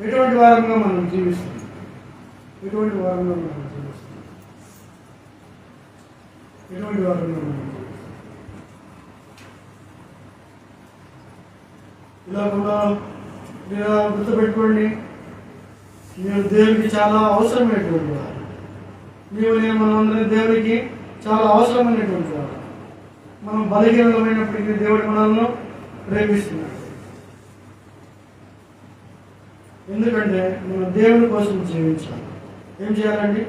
ఎటువంటి వారంగా మనం జీవిస్తున్నాం? ఇలా కూడా గుర్తుపెట్టుకోండి, మీరు దేవుడికి చాలా అవసరమైనటువంటి వారు. మనందరం దేవుడికి చాలా అవసరమైనటువంటి వారు. మనం బలహీనమైనప్పటికీ దేవుడు మనల్ని ప్రేమిస్తున్నాడు. ఎందుకంటే మనం దేవుని కోసం జీవించాలి. ఏం చేయాలండి?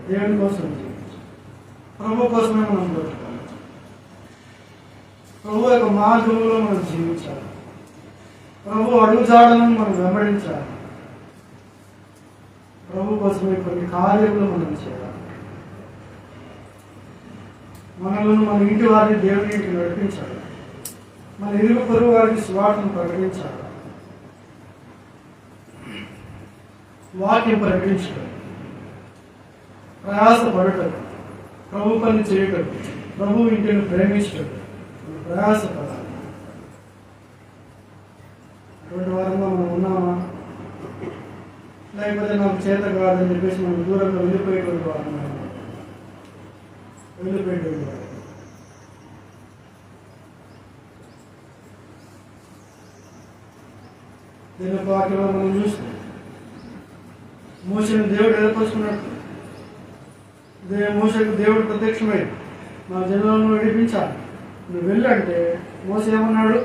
దేవుని కోసం జీవించాలి. ప్రభు కోసమే మనం బ్రతకాలి. ప్రభు యొక్క మార్గంలో మనం జీవించాలి. ప్రభు అడుగుజాడలను మనం వెంబడించాలి. ప్రభు కోసమే కొన్ని కార్యములు మనం చేయాలి. మనలను మన ఇంటి వారిని దేవుని ఇంటికి నడిపించాలి. మన ఇరుగు పొరుగు వారికి సువార్తను ప్రకటించాలి. వాక్యం ప్రకటించడం, ప్రయాసపడటం, ప్రభు పని చేయటం, ప్రభు ఇంటిని ప్రేమించడం, ప్రయాసపడాలి. అటువంటి వారంగా మనం ఉన్నామా? లేకపోతే నాకు చేత కాదని చెప్పేసి మనం దూరంగా వెళ్ళిపోయేటువంటి వారు దీని వాక్యంలో మనం చూస్తాం, మోషేను దేవుడు ఏర్పరుచుకున్నట్టు మోషేకు దేవుడు ప్రత్యక్షమై నా జనాలను విడిపించాలి, నువ్వు వెళ్ళంటే మోసే ఏమన్నాడు?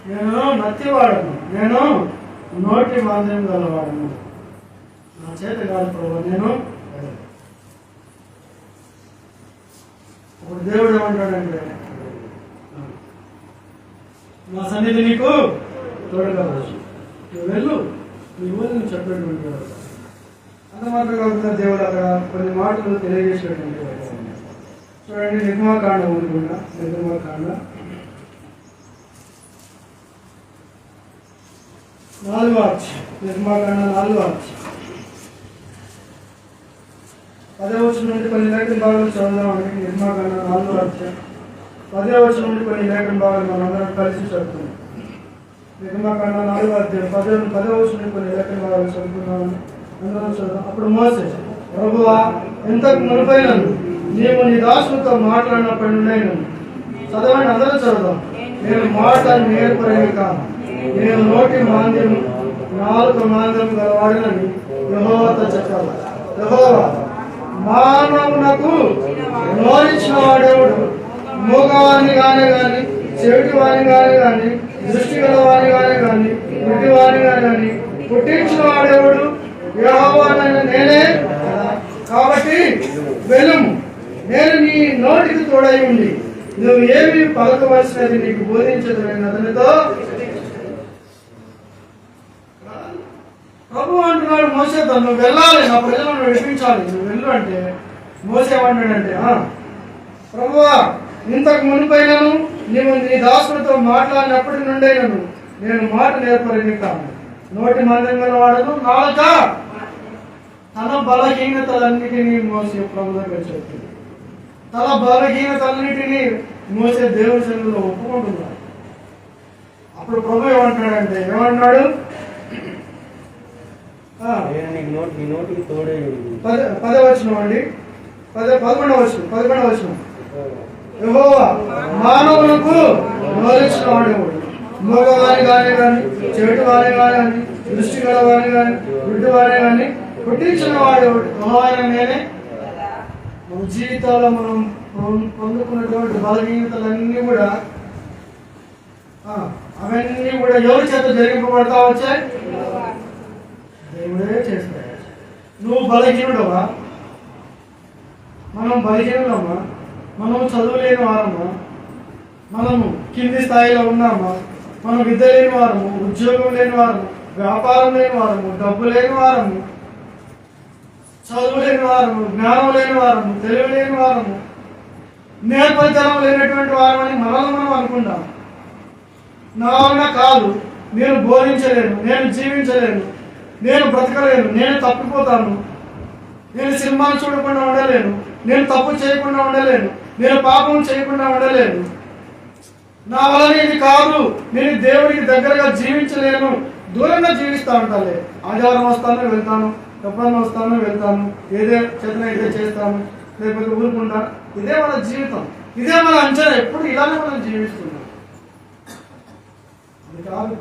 నేను నత్తివాడను, నేను నోటి మాంద్యం గలవాడను, నా చేత కాదు ప్రభు, నేను. ఇప్పుడు దేవుడు ఏమంటాడంటే, నా సన్నిధి నీకు తోడుగా వచ్చు, నువ్వు వెళ్ళు, నీ ఊరిని చెప్పేటువంటి వాడు. అంత మాత్రం కాకుండా దేవుడు అక్కడ కొన్ని మాటలు తెలియజేసేటువంటి వాడు. చూడండి, నిర్మాకాండ ఊరుకుండా, నిర్మాకాండ 4వ అధ్యాయం, నిర్మాకాండ 4వ అధ్యాయం 10వ వచనం నుండి కొన్ని లేఖన భాగాలు చదువుదామండి. నిర్మాకాండ 4వ అధ్యాయం 10వ వచనం నుండి కొన్ని లేఖన భాగాలు మనం అందరం కలిసి చదువుతున్నాం. నిర్మాకాండ 4వ అధ్యాయం 10వ వచనం నుండి కొన్ని లేఖన భాగాలు చదువుతున్నామని అందరం చదువుతాం. అప్పుడు మోసే, ప్రభువా, ఎంతకు మునుపైనను నీవు నీ దాసులతో మాట్లాడినప్పటి నుండి చదవండి, అందరూ చదువుదాం. నేను మాట నేర్పరేమి కాదు, నేను నోటి మాంద్యం నాలుగు మాంద్యం గలవాడినని యెహోవాతో చెప్పాలి. యెహోవా, మానవునకు నోరిచ్చిన వాడేవాడు, మూగవాణి కానీ చెవిటి వాణి కానీ దృష్టి గలవాణి కానీ గుడ్డివాణి కానీ పుట్టించిన వాడేవాడు యెహోవానైన నేనే. కాబట్టి వెలుము, నేను నీ నోటికి తోడై ఉండి నువ్వు ఏమి పలకవలసినది నీకు బోధించదని అతనితో ప్రభు అంటున్నాడు మోసేతో, నువ్వు వెళ్ళాలి, నా ప్రజలను నడిపించాలి, నువ్వు వెళ్ళు అంటే మోసే ఏమంటాడంటే, ప్రభువా, ఇంతకు మునిపైనను నీవు నీ దాసులతో మాట్లాడినప్పటి నుండైనను నేను మాట నేర్పరిని కాను. నోటి మందంగా వాడను, నాలుక తన బలహీనతలన్నిటినీ మోసే ప్రభు దగ్గర చెప్తుంది. తన బలహీనతలన్నిటినీ మోసే దేవుని సన్నిధిలో ఒప్పుకుంటున్నాడు. అప్పుడు ప్రభు ఏమంటాడంటే, ఏమన్నాడు? 10వ వచనం అండి, 11వ వచనం. యెహోవా మానవులకు నోరిచ్చిన వాడేవాడు, మూగవాని కానీ చెవిటి వాని కానీ దృష్టి గలవాని కానీ గుడ్డి వాని కానీ పుట్టించిన వాడేవాడు యెహోవా నేనే. మన జీవితాల్లో మనం పొందుకున్నటువంటి బలహీనతలన్నీ కూడా అవన్నీ కూడా ఎవరి చేత జరిగింపబడతా వచ్చాయి? దేవుడే చేస్తాడు. నువ్వు బలహీనుడవా? మనం బలహీనులమ్మా? మనం చదువులేని వారమా? మనము కింది స్థాయిలో ఉన్నామా? మనం విద్య లేని వారము, ఉద్యోగం లేని వారము, వ్యాపారం లేని వారము, డబ్బు లేని వారము, చదువు లేని వారము, జ్ఞానం లేని వారము, తెలివి లేని వారము, నేర్పరితనం లేనటువంటి వారమని మనల్ని మనం అనుకుంటాం. నా వలన కాదు, నేను బోధించలేను, నేను జీవించలేను, నేను బ్రతకలేను, నేను తప్పిపోతాను, నేను సినిమాలు చూడకుండా ఉండలేను, నేను తప్పు చేయకుండా ఉండలేను, నేను పాపం చేయకుండా ఉండలేను, నా వలన ఇది కాదు, నేను దేవుడికి దగ్గరగా జీవించలేను, దూరంగా జీవిస్తూ ఉంటాలే. ఆదివారం వస్తాను వెళ్తాను, ఎప్పుడన్నా వస్తాను వెళ్తాను, ఏదే చేతనైతే చేస్తాను, లేకపోతే ఊరుకుంటాను. ఇదే మన జీవితం, ఇదే మన అంచనా. ఎప్పుడు ఇలానే మనం జీవిస్తున్నాం. అది కాదు.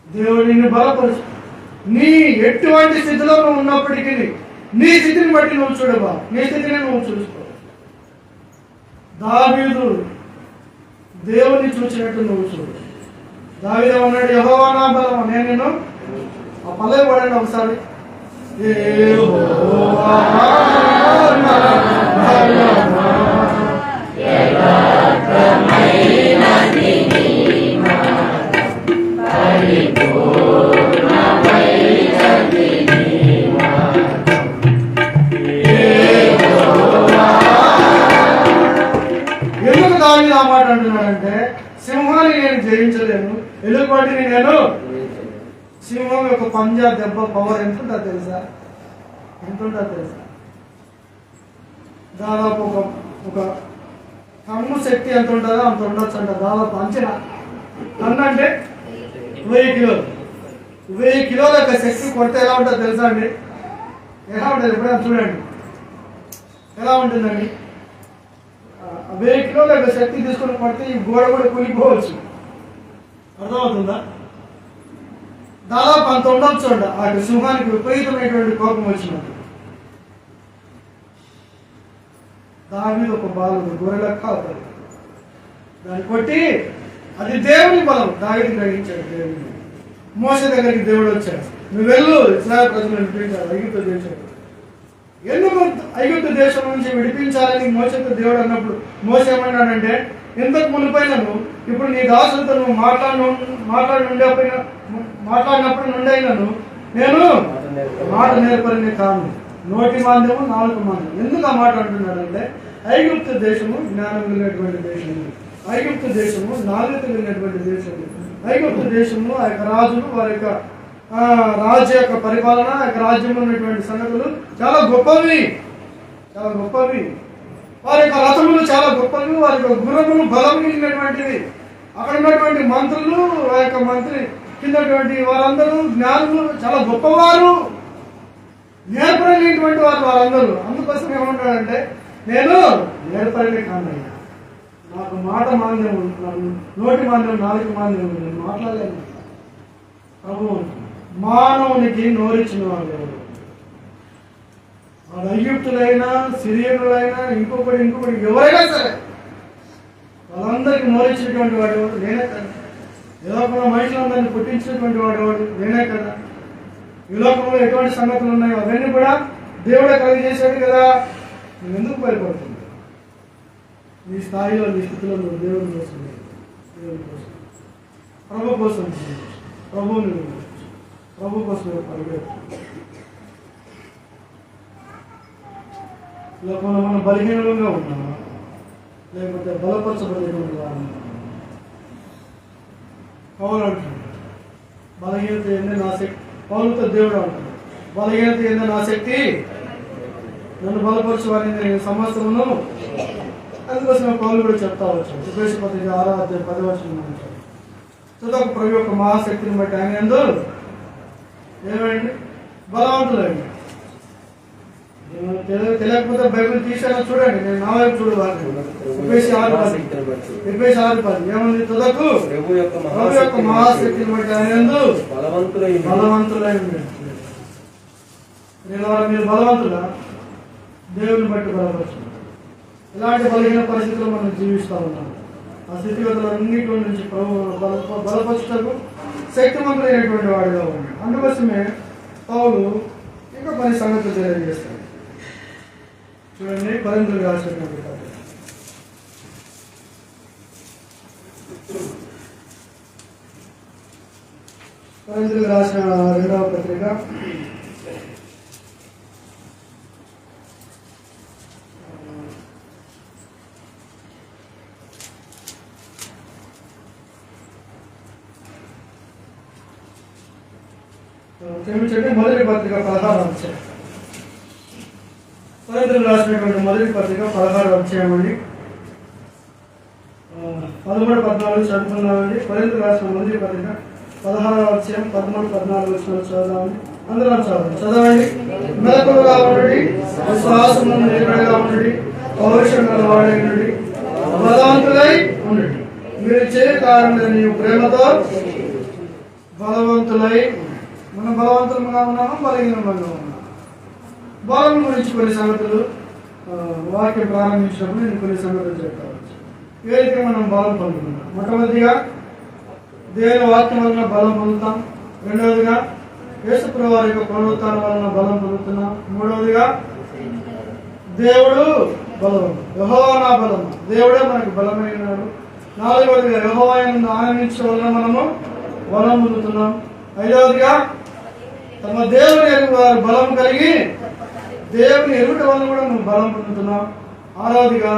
దేవుడు నిన్ను బలపరుచు. నీ ఎటువంటి స్థితిలో నువ్వు ఉన్నప్పటికీ నీ స్థితిని బట్టి నువ్వు చూడవా, నీ స్థితిని నువ్వు చూసుకో. దావీదు దేవుని చూసినట్టు నువ్వు చూడు. దావీదు అన్నాడు, యెహోవా నా బలం. నేను నిన్ను ఆ పల్లవి పడండి ఒకసారి. ఎందుకు దావీదు ఆ మాట అంటున్నాడంటే, సింహాన్ని నేను జయించలేను, ఎలుగుబంటిని నేను. సింహం యొక్క పంజా దెబ్బ పవర్ ఎంత ఉంటుందో తెలుసా? దాదాపు ఒక కన్ను శక్తి ఎంత ఉంటుందో అంత ఉండొచ్చు అంట. దాదాపు అంచనా కన్ను అంటే 1000 కిలోలు. 1000 కిలోల యొక్క శక్తి కొడితే ఎలా ఉంటుందో తెలుసా అండి? ఎలా ఉంటుంది? ఎప్పుడైనా చూడండి ఎలా ఉంటుందండి. 1000 కిలోల యొక్క శక్తి తీసుకుని కొడితే ఈ గోడ కూడా కూలిపోవచ్చు. అర్థమవుతుందా? దాదాపు అంత ఉండొచ్చు అంట. ఆ సింహానికి విపరీతమైనటువంటి కోపం వచ్చినట్టు. దావీదు ఒక బాలుడు, గొర్రెల కాపరి, దాన్ని కొట్టి, అది దేవుని బలం. దావీదు గ్రహించాడు దేవుని. మోసే దగ్గరికి దేవుడు వచ్చాడు, నువ్వు వెళ్ళు, ఇశ్రాయేలు ప్రజలను విడిపించాడు, ఐగుప్తు దేశం. ఎందుకు ఐగుప్తు దేశం నుంచి విడిపించాలని మోసేతో దేవుడు అన్నప్పుడు మోసే ఏమన్నాడంటే, ఇంతకు మునిపోయినను ఇప్పుడు నీ దాసులతో నువ్వు మాట్లాడినప్పుడు నుండైనను నేను మాట నేర్పరిని కాను. నోటి మాంద్యము, నాలుగు మాంద్యం. ఎందుకు ఆ మాట అంటున్నాడంటే, ఐగుప్తు దేశము జ్ఞానం కలిగినటువంటి దేశము, ఐగుప్తు దేశము నాగరికత కలిగినటువంటి దేశము, ఐగుప్తు దేశము ఆ యొక్క రాజులు, వారి యొక్క రాజ్య యొక్క పరిపాలన, ఆ యొక్క రాజ్యంలో ఉన్నటువంటి సంగతులు చాలా గొప్పవి, చాలా గొప్పవి. వారి యొక్క రథములు చాలా గొప్పవి, వారి యొక్క గుర్రములు బలం కలిగినటువంటివి. అక్కడ ఉన్నటువంటి మంత్రులు, ఆ యొక్క మంత్రి కిందటువంటి వారందరూ జ్ఞానులు, చాలా గొప్పవారు, నేర్పలేనటువంటి వారు వారందరూ. అందుకోసం ఏమంటాడంటే, నేను నేర్పలేని కానయ్యా, నాకు మాట మాంద్యం, నోటి మాంద్యం, నాలుగు మాంద్యం, నేను మాట్లాడలేను. ప్రభు మానవునికి నోరిచ్చిన వాడు వాడు ఐగుప్తులైనా, సిరియనులైనా, ఇంకొకటి ఎవరైనా సరే వాళ్ళందరికీ నోరిచ్చినటువంటి వాడు నేనే కదా. ఈ లోకంలో మనుషులందరినీ పుట్టించినటువంటి వాడు నేనే కదా. ఈ లోకంలో ఎటువంటి సంగతులు ఉన్నాయో అవన్నీ కూడా దేవుడే కలిగజేశాడు కదా. నువ్వు ఎందుకు భయపడుతుంది? నీ స్థాయిలో, నీ స్థితిలో నువ్వు దేవుని కోసం. ప్రభు కోసం జీవించు, ప్రభువుని ప్రభు కోసం పరిగెత్తు. లేకపోతే మనం బలహీనంగా ఉన్నామా, లేకపోతే బలపరచబడేటువంటి వారు పౌలు అంటున్నాడు, బలహీనత ఏందే నా శక్తి. పౌలుతో దేవుడు అంటున్నాడు, బలహీనత ఏందే నా శక్తి, నన్ను బలపరచువారిని నేను సంవత్సరము. అందుకోసం పౌలు కూడా చెప్తా వచ్చాడు. ఎఫెసీ పత్రిక 6వ అధ్యాయం 10వ వచనం అంటాడు, తుదకు ప్రభు యొక్క మహాశక్తిని బట్టి ఆయన యందు ఏమైంది, బలవంతులండి. తెలియకపోతే బైబిల్ తీసానో చూడండి, నేను నా వైపు చూడవాలి. ఎఫెసీ 6:10 ఏముంది, తుదకు ప్రభు యొక్క మహాశక్తిని బట్టి ఆయన యందు బలవంతులైంది. మీరు బలవంతులా, దేవుని బట్టి బలపరచు. ఇలాంటి బలహీన పరిస్థితుల్లో మనం జీవిస్తూ ఉన్నాం. ఆ స్థితిగతులన్నిటి నుంచి ప్రభు బలపరచుటకు శక్తివంతులైనటువంటి వాడిగా ఉన్నాడు. అందుకోసమే పౌలు ఇంకా కొన్ని సంగతులు తెలియజేస్తాడు. చూడండి, కొరింథీయులకు రాసినటువంటి పత్రిక, కొరింథీయులకు రాసిన 2వ పత్రిక 1వ పత్రిక 16వ అధ్యాయం. కొరింథీయులకు రాసినటువంటి 1వ పత్రిక 16వ అధ్యాయం అండి. 13-14 చదువుకున్నామండి. కొరింథీయులకు రాసిన 1వ పత్రిక 16వ అధ్యాయం 13-14 వచనాలు చదవండి. అందరం చదవండి. మెలకువగా ఉండండి, విశ్వాసము నిలకడగా ఉండండి, పౌరుషంగా వాడండి, బలవంతులై ఉండండి. మీరు చేయ కారణం నీవు ప్రేమతో బలవంతులై. మనం బలవంతులుగా ఉన్నాము, బలహీనంగా ఉన్నాము. బలం గురించి కొన్ని సంగతులు వాక్యం ప్రారంభించినప్పుడు నేను కొన్ని సంగతులు చెప్తావచ్చు. ఏదైతే మనం బలం పొందుతున్నాం, మొట్టమొదటిగా దేవుని వాక్యం వలన బలం పొందుతాం. రెండవదిగా యేసుప్రభువు వారి యొక్క పునరుత్థానం వలన బలం పొందుతున్నాం. మూడవదిగా దేవుడు బలవంతుడు, యెహోవా నా బలము, దేవుడే మనకు బలమైనాడు. నాలుగవదిగా యెహోవా యందు ఆనందించడం వలన మనము బలం పొందుతున్నాం. ఐదవదిగా తమ దేవుని ఎరుగు వారు బలం కలిగి దేవుని ఎరుట వల్ల కూడా నువ్వు బలం పొందుతున్నావు. ఆరవదిగా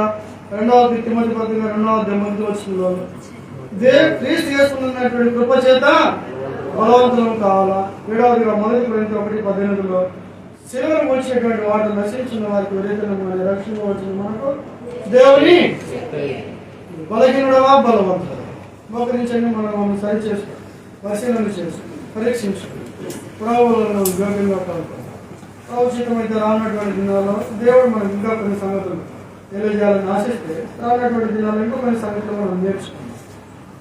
2వ తిమోతి పత్రిక 2వ అధ్యాయం 8వ వచనంలో క్రీస్తు యేసుకున్నటువంటి కృప చేత బలవంతులం కావాలా. 7వదిగా 1 కొరింథీ 1:18లో శిలువను మోసినటువంటి వారు నశించిన వారికి విరేతమైన రక్షణ వచ్చిన మనకు దేవుని బలహీనుడవా బలవంతుడు మోకరించండి. మనం సరి చేసుకో, పరిశీలన చేసుకో, పరీక్షించుకో, ప్రభువులను యోగ్యంగా కలుపుకోవాలి. ప్రభుత్వమైతే రానటువంటి దినాల్లో దేవుడు మనకు ఇంకా కొన్ని సంగతులు తెలియజేయాలని ఆశిస్తే రానటువంటి దినాల్లో ఇంకా కొన్ని సంగతులు మనం నేర్చుకుంటాం,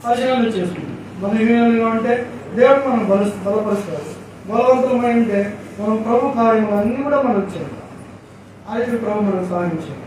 పరిశీలన చేసుకుంటాం. బలహీనంగా ఉంటే దేవుడు మనం బలపరుస్తాడు. బలవంతులమై ఉంటే మనం ప్రభు కార్యములు అన్నీ కూడా మనం చేయాలి. అయితే ప్రభు మనం సాధించాలి.